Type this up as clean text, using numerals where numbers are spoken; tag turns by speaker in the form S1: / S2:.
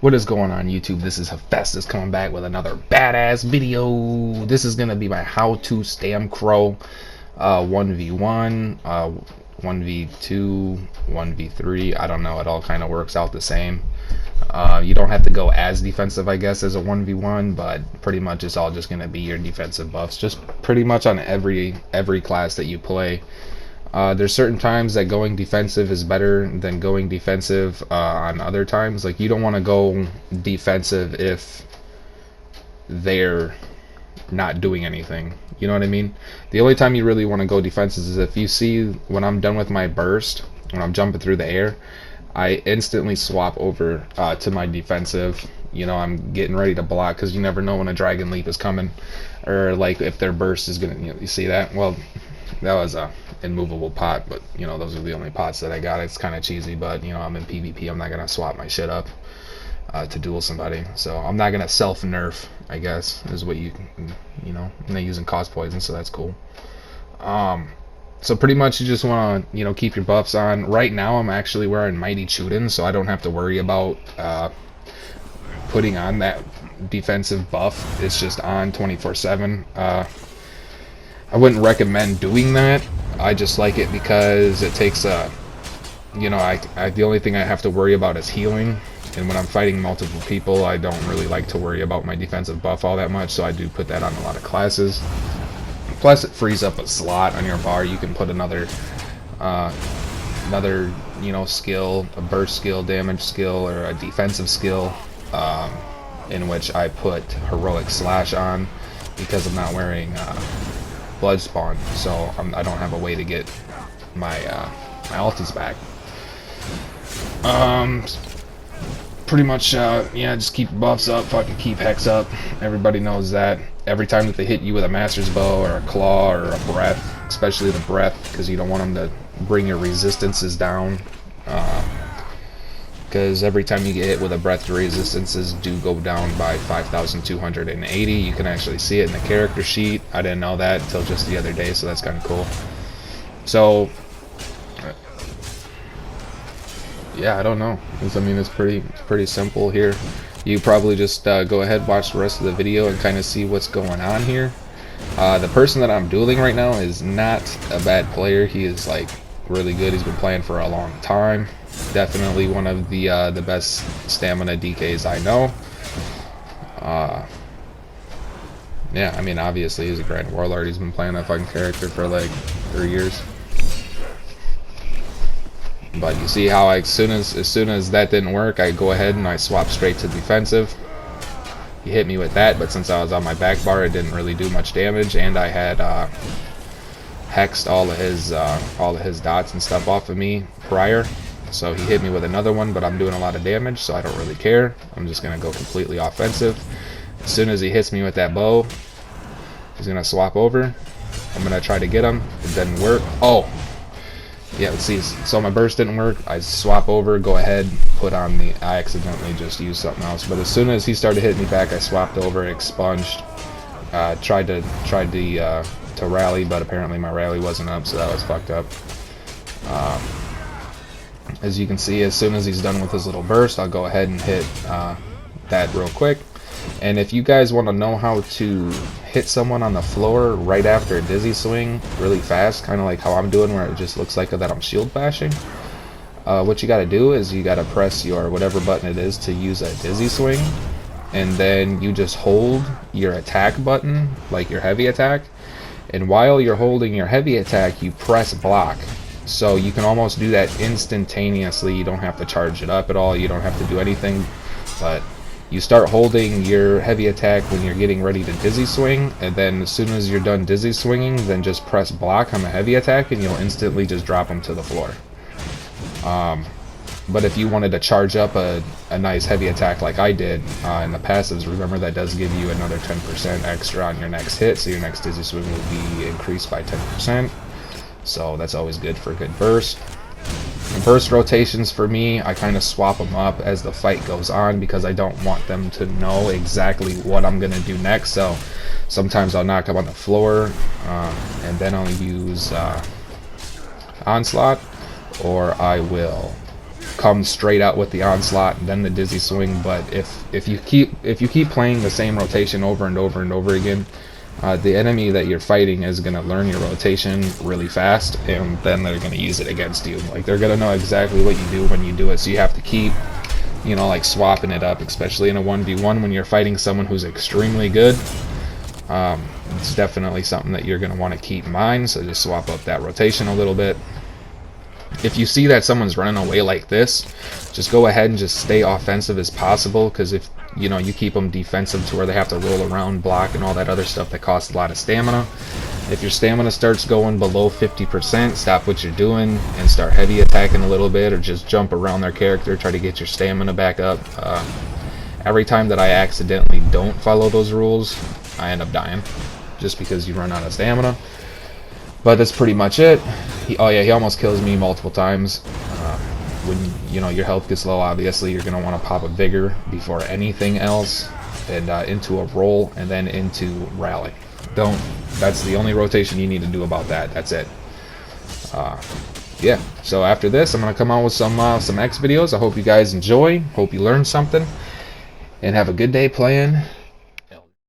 S1: What is going on, YouTube? This is Hephaestus coming back with another badass video. This is gonna be my how to Stamcrow 1v1, 1v2, 1v3. I don't know, it all kind of works out the same. You don't have to go as defensive, I guess, as a 1v1, but pretty much it's all just gonna be your defensive buffs, just pretty much on every class that you play. There's certain times that going defensive is better than going defensive on other times. Like, you don't want to go defensive if they're not doing anything. You know what I mean? The only time you really want to go defensive is if you see when I'm done with my burst, when I'm jumping through the air, I instantly swap over to my defensive. You know, I'm getting ready to block because you never know when a Dragon Leap is coming, or like if their burst is gonna. You see that? Well, that was a immovable pot, but you know, those are the only pots that I got. It's kind of cheesy, but you know, I'm in PvP. I'm not gonna swap my shit up to duel somebody, so I'm not gonna self nerf, I guess, is what you know. And they're using cost poison, so that's cool. So pretty much you just want to, you know, keep your buffs on. Right now I'm actually wearing Mighty Chuden, so I don't have to worry about putting on that defensive buff. It's just on 24/7. I wouldn't recommend doing that. I just like it because it takes you know, the only thing I have to worry about is healing, and when I'm fighting multiple people, I don't really like to worry about my defensive buff all that much, so I do put that on a lot of classes. Plus it frees up a slot on your bar. You can put another you know, skill, a burst skill, damage skill, or a defensive skill, in which I put Heroic Slash on because I'm not wearing Bloodspawn, so I don't have a way to get my my ultis back. Pretty much, yeah, just keep buffs up, fucking keep Hex up. Everybody knows that. Every time that they hit you with a Master's Bow or a Claw or a Breath, especially the Breath, because you don't want them to bring your resistances down. Because every time you get hit with a Breath, your resistances do go down by 5,280. You can actually see it in the character sheet. I didn't know that until just the other day, so that's kind of cool. So, yeah, I don't know. I mean, it's pretty simple here. You probably just go ahead, watch the rest of the video, and kind of see what's going on here. The person that I'm dueling right now is not a bad player. He is like really good. He's been playing for a long time. Definitely one of the best stamina DKs I know. Yeah, I mean, obviously he's a Grand Warlord. He's been playing that fucking character for like 3 years. But you see how as soon as that didn't work, I go ahead and I swap straight to defensive. He hit me with that, but since I was on my back bar, it didn't really do much damage, and I had hexed all of his dots and stuff off of me prior. So he hit me with another one, but I'm doing a lot of damage, so I don't really care. I'm just gonna go completely offensive. As soon as he hits me with that bow, he's gonna swap over. I'm gonna try to get him. It didn't work. Oh, yeah, let's see. So my burst didn't work. I swap over, go ahead, put on the. I accidentally just used something else. But as soon as he started hitting me back, I swapped over, expunged. Tried to rally, but apparently my rally wasn't up, so that was fucked up. As you can see, as soon as he's done with his little burst, I'll go ahead and hit that real quick. And if you guys want to know how to hit someone on the floor right after a dizzy swing really fast, kind of like how I'm doing, where it just looks like that I'm shield bashing, what you got to do is you got to press your whatever button it is to use a dizzy swing, and then you just hold your attack button, like your heavy attack, and while you're holding your heavy attack, you press block. So you can almost do that instantaneously. You don't have to charge it up at all. You don't have to do anything, but you start holding your heavy attack when you're getting ready to dizzy swing, and then as soon as you're done dizzy swinging, then just press block on the heavy attack and you'll instantly just drop them to the floor. But if you wanted to charge up a nice heavy attack like I did in the passives, remember that does give you another 10% extra on your next hit, so your next dizzy swing will be increased by 10%. So that's always good for a good burst. And burst rotations for me, I kind of swap them up as the fight goes on because I don't want them to know exactly what I'm going to do next. So sometimes I'll knock them on the floor, and then I'll use Onslaught, or I will come straight out with the onslaught and then the dizzy swing. But if you keep playing the same rotation over and over and over again, the enemy that you're fighting is going to learn your rotation really fast, and then they're going to use it against you. Like, they're going to know exactly what you do when you do it, so you have to keep, you know, like, swapping it up, especially in a 1v1 when you're fighting someone who's extremely good. It's definitely something that you're going to want to keep in mind, so just swap up that rotation a little bit. If you see that someone's running away like this, just go ahead and just stay offensive as possible, because if you know you keep them defensive to where they have to roll around, block, and all that other stuff that costs a lot of stamina. If your stamina starts going below 50%, stop what you're doing and start heavy attacking a little bit, or just jump around their character, try to get your stamina back up. Every time that I accidentally don't follow those rules, I end up dying, just because you run out of stamina. But that's pretty much it. Oh yeah, he almost kills me multiple times. When you know your health gets low, obviously you're gonna want to pop a vigor before anything else, and into a roll, and then into rally. That's the only rotation you need to do about that. That's it. Yeah. So after this, I'm gonna come out with some X videos. I hope you guys enjoy. Hope you learned something, and have a good day playing.